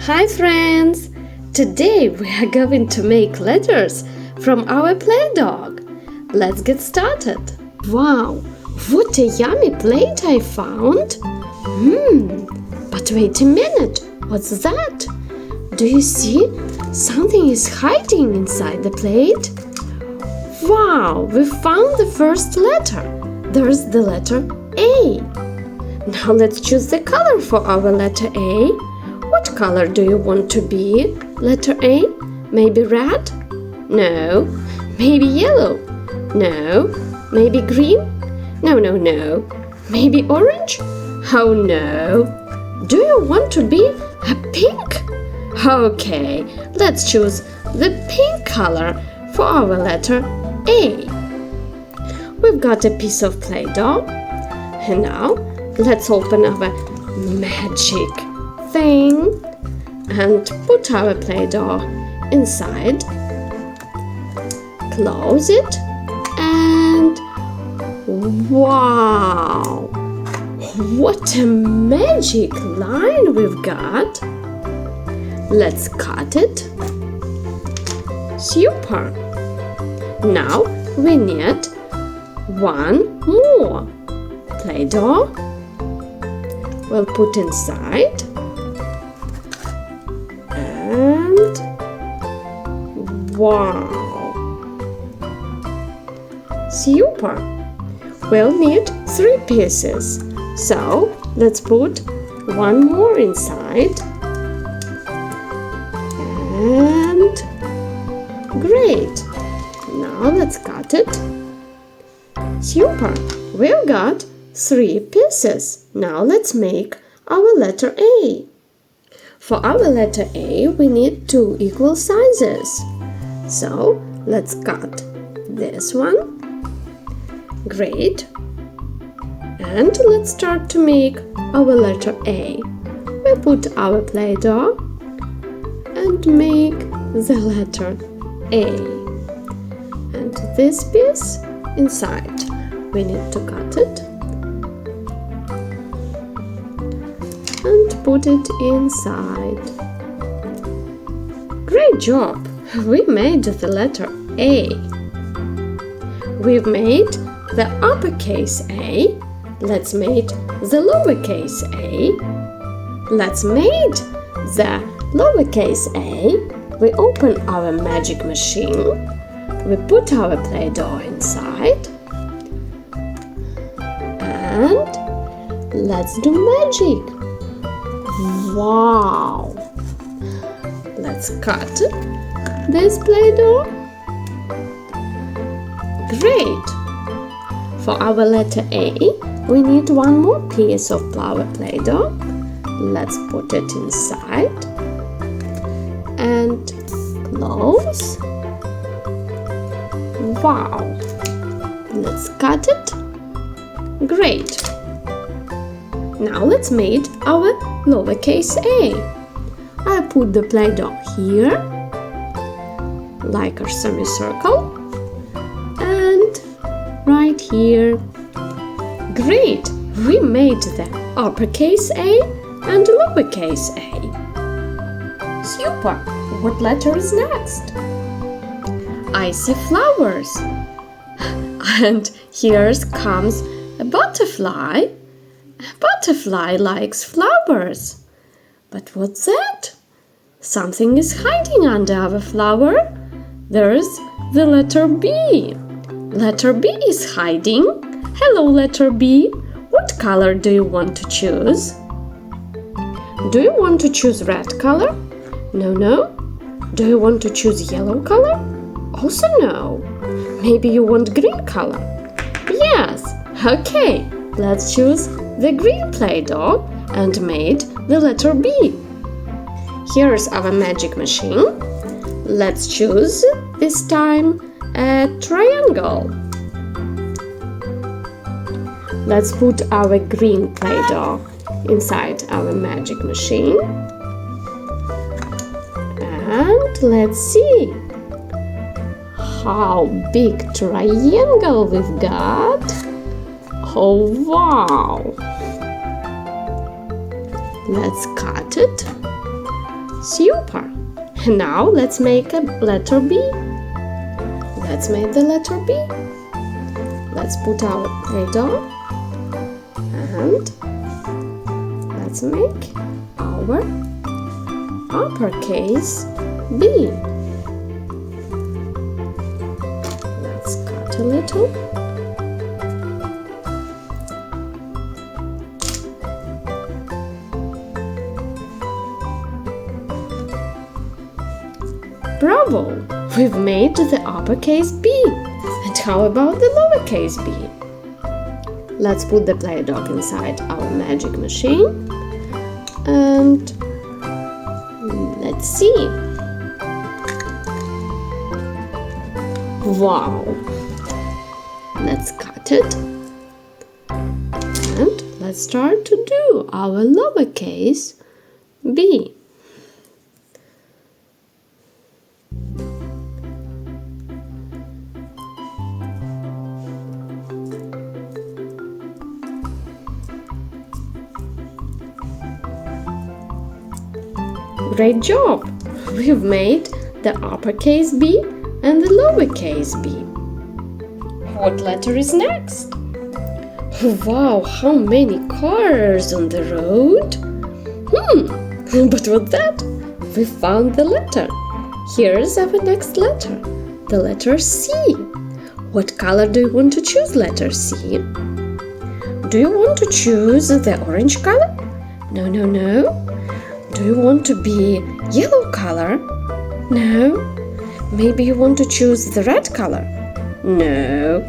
Hi friends! Today we are going to make letters from our play dog. Let's get started. Wow, what a yummy plate I found! But wait a minute, what's that? Do you see? Something is hiding inside the plate. Wow, we found the first letter. There's the letter A. Now let's choose the color for our letter A. What color do you want to be? Letter A? Maybe red? No. Maybe yellow? No. Maybe green? No. Maybe orange? Oh no. Do you want to be a pink? Okay, let's choose the pink color for our letter A. We've got a piece of Play-Doh. And now let's open our magic thing and put our Play-Doh inside. Close it and wow! What a magic line we've got! Let's cut it. Super! Now we need one more Play-Doh. We'll put inside and wow! Super! We'll need 3 pieces, so let's put one more inside and great! Now let's cut it. Super! We've got 3 pieces. Now let's make our letter A. For our letter A, we need 2 equal sizes. So let's cut this one. Great. And let's start to make our letter A. We put our Play-Doh and make the letter A. And this piece inside. We need to cut it and put it inside. Great job! We made the letter A. We've made the uppercase A. Let's make the lowercase a. Let's make the lowercase a. We open our magic machine. We put our Play-Doh inside. And let's do magic. Wow! Let's cut this Play-Doh. Great! For our letter A, we need one more piece of flour Play-Doh. Let's put it inside and close. Wow! Let's cut it. Great! Now let's make our lowercase a. I put the Play-Doh here, like a semicircle, and right here. Great! We made the uppercase A and lowercase a. Super! What letter is next? I see flowers. And here comes a butterfly. A butterfly likes flowers. But what's that? Something is hiding under our flower. There's the letter B. Letter B is hiding. Hello, letter B. What color do you want to choose? Do you want to choose red color? No. Do you want to choose yellow color? Also no. Maybe you want green color? Yes. Okay, let's choose the green Play-Doh and made the letter B. Here's our magic machine. Let's choose this time a triangle. Let's put our green Play-Doh inside our magic machine. And let's see how big triangle we've got. Oh wow! Let's cut it Super! Now let's make a letter B. Let's make the letter B. Let's put our Play-Doh and let's make our uppercase B. Let's cut a little. Bravo! We've made the uppercase B. And how about the lowercase b? Let's put the Play-Doh inside our magic machine and let's see. Wow! Let's cut it and let's start to do our lowercase b. Great job! We've made the uppercase B and the lowercase b. What letter is next? Wow, how many cars on the road? But what's that? We found the letter. Here's our next letter, the letter C. What color do you want to choose, letter C? Do you want to choose the orange color? No. Do you want to be yellow color? No. Maybe you want to choose the red color? No.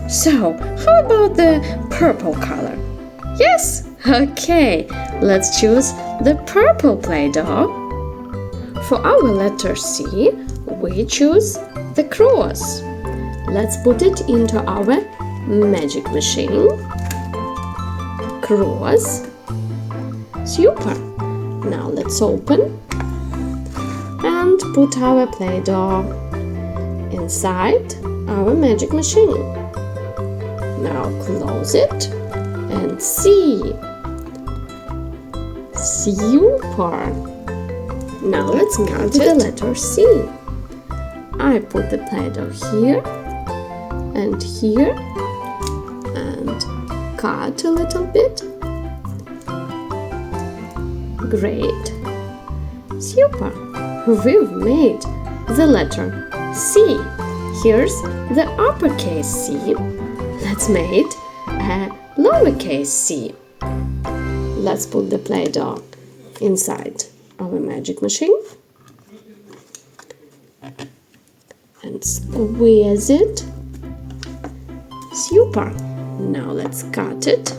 So, how about the purple color? Yes. Okay. Let's choose the purple Play-Doh. For our letter C, we choose the cross. Let's put it into our magic machine. Cross. Super. Now let's open and put our Play-Doh inside our magic machine. Now close it and see. Super! Now let's cut the letter C. I put the Play-Doh here and here and cut a little bit. Great! Super! We've made the letter C. Here's the uppercase C. Let's make a lowercase c. Let's put the Play-Doh inside our magic machine and squeeze it. Super! Now let's cut it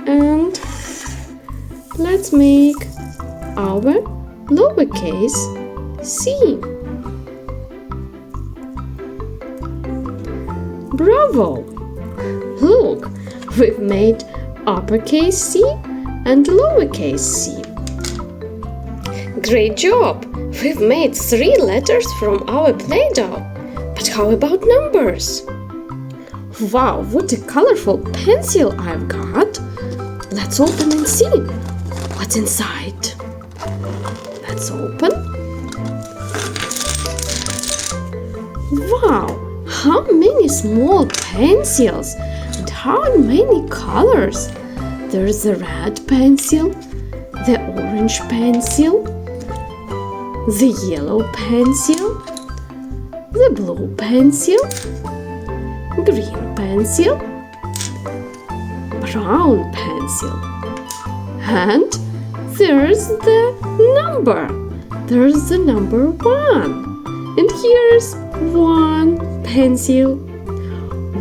and let's make our lowercase c. Bravo! Look, we've made uppercase C and lowercase c. Great job! We've made 3 letters from our Play-Doh. But how about numbers? Wow, what a colorful pencil I've got! Let's open and see what's inside. Let's open. Wow, how many small pencils and how many colors. There's the red pencil, the orange pencil, the yellow pencil, the blue pencil, green pencil, brown pencil, and there's the number. There's the number 1. And here's 1 pencil.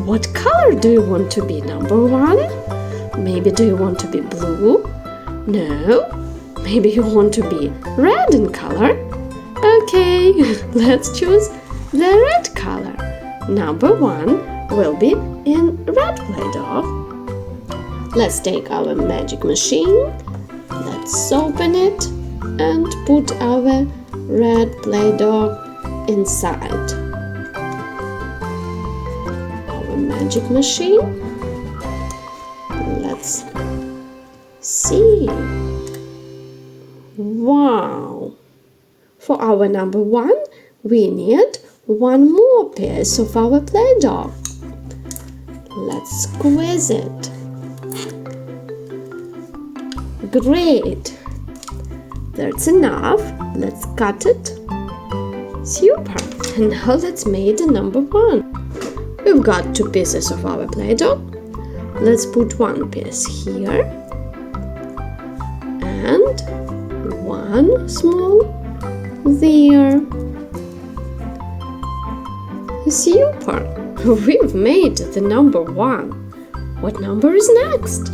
What color do you want to be, number 1? Maybe do you want to be blue? No. Maybe you want to be red in color? Okay, let's choose the red color. Number 1 will be in red Play-Doh. Let's take our magic machine. Let's open it and put our red Play-Doh inside our magic machine. Let's see. Wow! For our number 1, we need one more piece of our play doh. Let's squeeze it. Great! That's enough. Let's cut it. Super! And now let's make the number 1. We've got 2 pieces of our play doh. Let's put one piece here and one small there. Super! We've made the number 1. What number is next?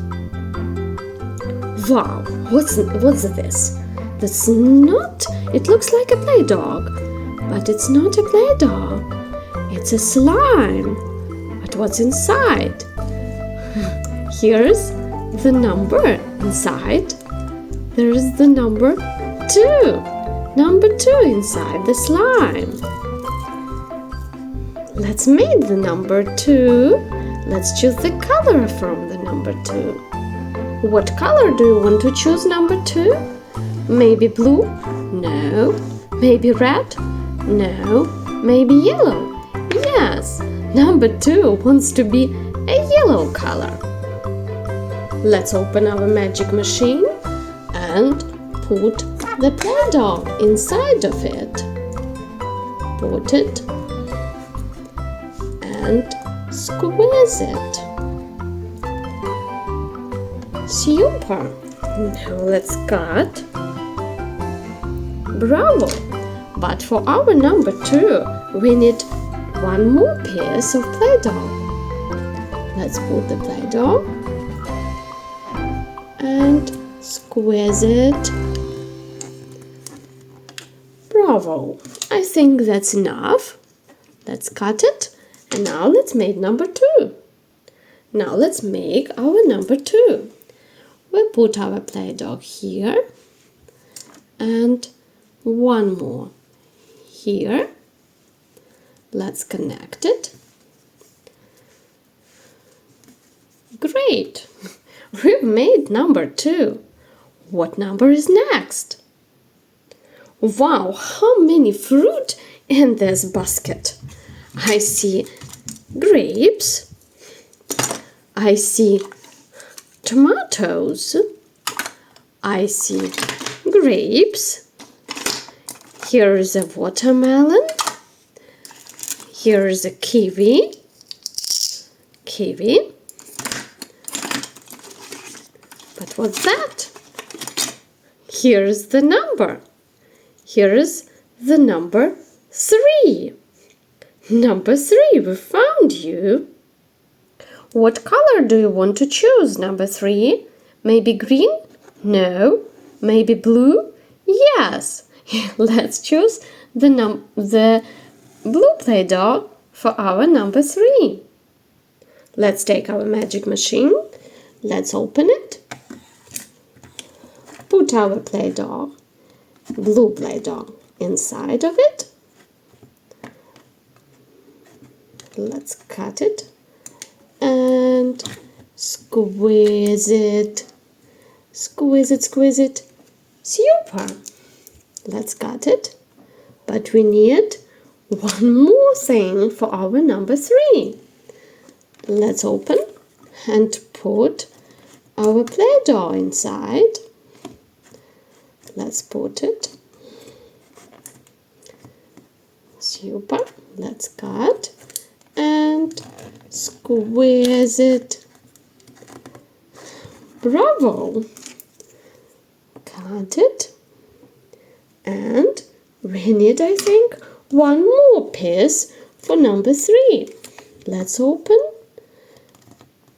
Wow! What's this? That's not... It looks like a play dog, but it's not a play dog. It's a slime. But what's inside? Here's the number inside. There's the number 2. Number 2 inside the slime. Let's make the number 2. Let's choose the color from the number 2. What color do you want to choose number 2? Maybe blue? No. Maybe red? No. Maybe yellow? Yes. Number 2 wants to be a yellow color. Let's open our magic machine and put the play doh inside of it. Put it and squeeze it. Super! Now let's cut. Bravo! But for our number 2, we need one more piece of play doh. Let's put the play doh and squeeze it. Bravo! I think that's enough. Let's cut it. And now let's make number 2. Now let's make our number 2. We put our play doh here and one more here. Let's connect it. Great! We've made number 2. What number is next? Wow, how many fruit in this basket! I see grapes. I see tomatoes. I see grapes. Here is a watermelon. Here is a kiwi. But what's that? Here is the number. Here is the number 3. Number 3, we found you. What color do you want to choose, number 3? Maybe green? No. Maybe blue? Yes. Let's choose the blue play doh for our number 3. Let's take our magic machine. Let's open it. Put our play doh, blue play doh, inside of it. Let's cut it and squeeze it. Squeeze it. Super! Let's cut it. But we need one more thing for our number 3. Let's open and put our play doh inside. Let's put it. Super! Let's cut and squeeze it. Bravo! Cut it. And we need, I think, one more piece for number 3. Let's open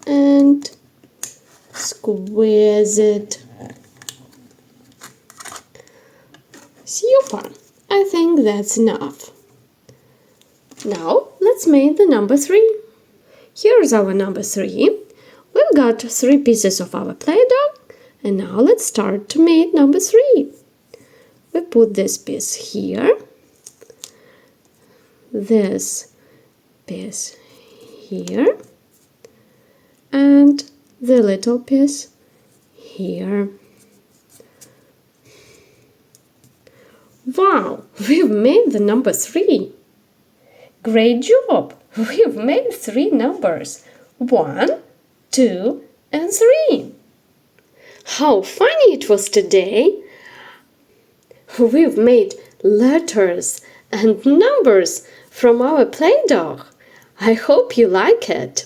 and squeeze it. Super! I think that's enough. Now let's make the number 3. Here's our number 3. We've got 3 pieces of our play doh, and now let's start to make number 3. We put this piece here, this piece here, and the little piece here. Wow, we've made the number 3. Great job! We've made 3 numbers. 1, 2, and 3. How funny it was today! We've made letters and numbers from our play dog. I hope you like it.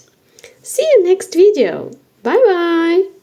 See you next video. Bye bye!